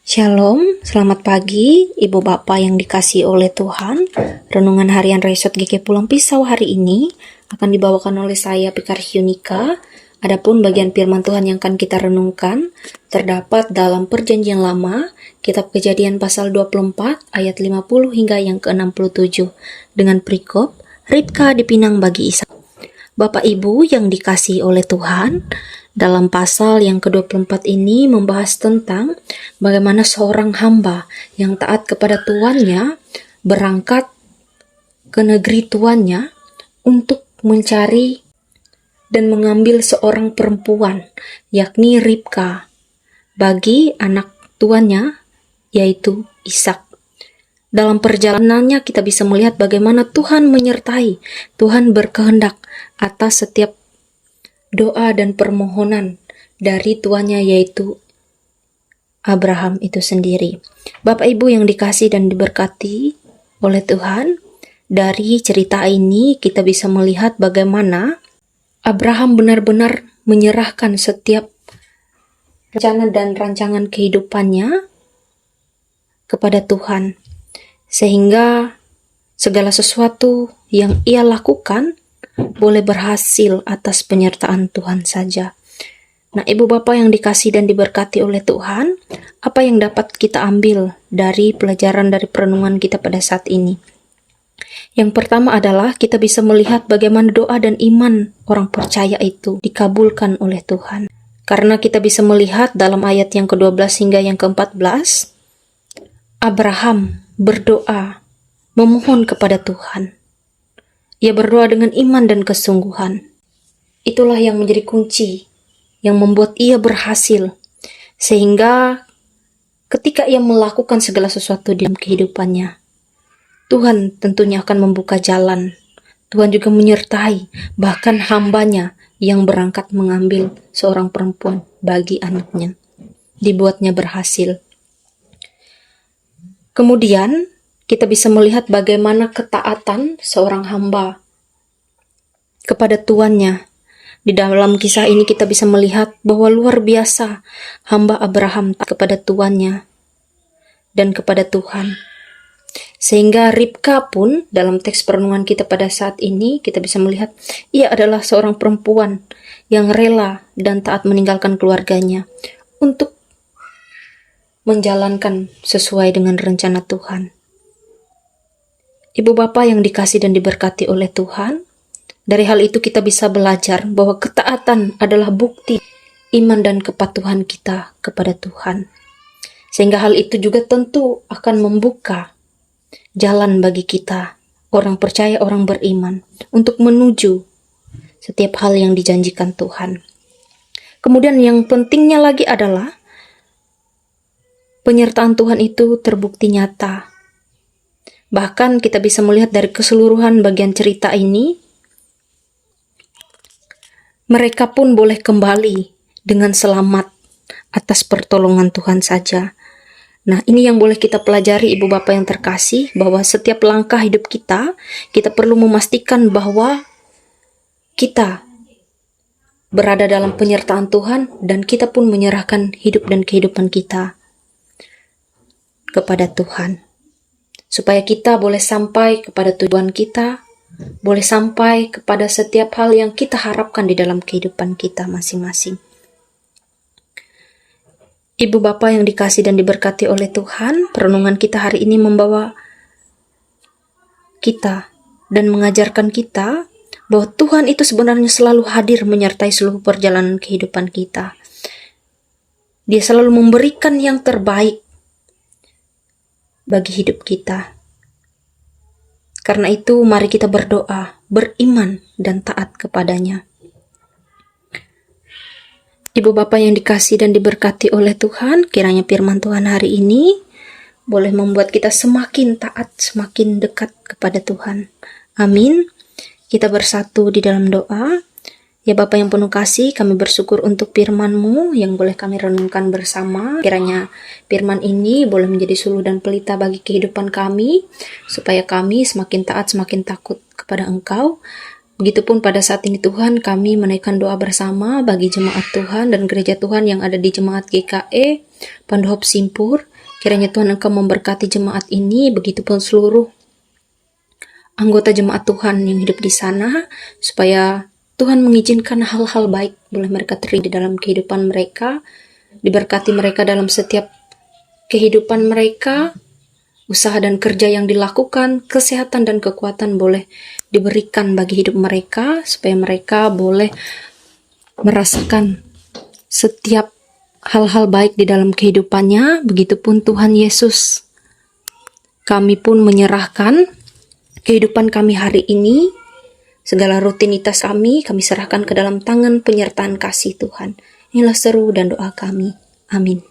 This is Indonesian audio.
Shalom, selamat pagi Ibu Bapak yang dikasihi oleh Tuhan. Renungan harian Resort GK Pulang Pisau hari ini akan dibawakan oleh saya Pikar Hyunika. Adapun bagian firman Tuhan yang akan kita renungkan terdapat dalam Perjanjian Lama, Kitab Kejadian pasal 24 ayat 50 hingga yang ke-67 dengan perikop Ribka dipinang bagi Ishak. Bapak Ibu yang dikasihi oleh Tuhan, dalam pasal yang ke-24 ini membahas tentang bagaimana seorang hamba yang taat kepada tuannya berangkat ke negeri tuannya untuk mencari dan mengambil seorang perempuan, yakni Ribka, bagi anak tuannya, yaitu Ishak. Dalam perjalanannya kita bisa melihat bagaimana Tuhan menyertai, Tuhan berkehendak atas setiap doa dan permohonan dari tuannya, yaitu Abraham itu sendiri. Bapak Ibu yang dikasihi dan diberkati oleh Tuhan, dari cerita ini kita bisa melihat bagaimana Abraham benar-benar menyerahkan setiap rencana dan rancangan kehidupannya kepada Tuhan, sehingga segala sesuatu yang ia lakukan boleh berhasil atas penyertaan Tuhan saja. Nah, Ibu Bapak yang dikasihi dan diberkati oleh Tuhan, apa yang dapat kita ambil dari pelajaran dari perenungan kita pada saat ini? Yang pertama adalah kita bisa melihat bagaimana doa dan iman orang percaya itu dikabulkan oleh Tuhan. Karena kita bisa melihat dalam ayat yang ke-12 hingga yang ke-14, Abraham berdoa, memohon kepada Tuhan. Ia berdoa dengan iman dan kesungguhan. Itulah yang menjadi kunci yang membuat ia berhasil, sehingga ketika ia melakukan segala sesuatu dalam kehidupannya, Tuhan tentunya akan membuka jalan. Tuhan juga menyertai bahkan hambanya yang berangkat mengambil seorang perempuan bagi anaknya, dibuatnya berhasil. Kemudian kita bisa melihat bagaimana ketaatan seorang hamba kepada tuannya. Di dalam kisah ini kita bisa melihat bahwa luar biasa hamba Abraham kepada tuannya dan kepada Tuhan. Sehingga Ribka pun dalam teks perenungan kita pada saat ini kita bisa melihat ia adalah seorang perempuan yang rela dan taat meninggalkan keluarganya untuk menjalankan sesuai dengan rencana Tuhan. Ibu Bapak yang dikasihi dan diberkati oleh Tuhan, dari hal itu kita bisa belajar bahwa ketaatan adalah bukti iman dan kepatuhan kita kepada Tuhan. Sehingga hal itu juga tentu akan membuka jalan bagi kita, orang percaya, orang beriman, untuk menuju setiap hal yang dijanjikan Tuhan. Kemudian yang pentingnya lagi adalah penyertaan Tuhan itu terbukti nyata. Bahkan kita bisa melihat dari keseluruhan bagian cerita ini, mereka pun boleh kembali dengan selamat atas pertolongan Tuhan saja. Nah, ini yang boleh kita pelajari Ibu Bapak yang terkasih, bahwa setiap langkah hidup kita perlu memastikan bahwa kita berada dalam penyertaan Tuhan dan kita pun menyerahkan hidup dan kehidupan kita kepada Tuhan. Supaya kita boleh sampai kepada tujuan kita, boleh sampai kepada setiap hal yang kita harapkan di dalam kehidupan kita masing-masing. Ibu Bapak yang dikasihi dan diberkati oleh Tuhan, perenungan kita hari ini membawa kita dan mengajarkan kita bahwa Tuhan itu sebenarnya selalu hadir menyertai seluruh perjalanan kehidupan kita. Dia selalu memberikan yang terbaik bagi hidup kita. Karena itu mari kita berdoa, beriman dan taat kepadanya. Ibu Bapak yang dikasihi dan diberkati oleh Tuhan, kiranya firman Tuhan hari ini boleh membuat kita semakin taat, semakin dekat kepada Tuhan. Amin. Kita bersatu di dalam doa. Ya Bapa yang penuh kasih, kami bersyukur untuk firman-Mu yang boleh kami renungkan bersama. Kiranya firman ini boleh menjadi suluh dan pelita bagi kehidupan kami, supaya kami semakin taat, semakin takut kepada Engkau. Begitupun pada saat ini Tuhan, kami menaikkan doa bersama bagi jemaat Tuhan dan gereja Tuhan yang ada di jemaat GKE, Pandohop Simpur. Kiranya Tuhan Engkau memberkati jemaat ini, begitupun seluruh anggota jemaat Tuhan yang hidup di sana, supaya Tuhan mengizinkan hal-hal baik boleh mereka terjadi di dalam kehidupan mereka, diberkati mereka dalam setiap kehidupan mereka, usaha dan kerja yang dilakukan, kesehatan dan kekuatan boleh diberikan bagi hidup mereka, supaya mereka boleh merasakan setiap hal-hal baik di dalam kehidupannya. Begitupun Tuhan Yesus, kami pun menyerahkan kehidupan kami hari ini, segala rutinitas kami serahkan ke dalam tangan penyertaan kasih Tuhan. Inilah seru dan doa kami. Amin.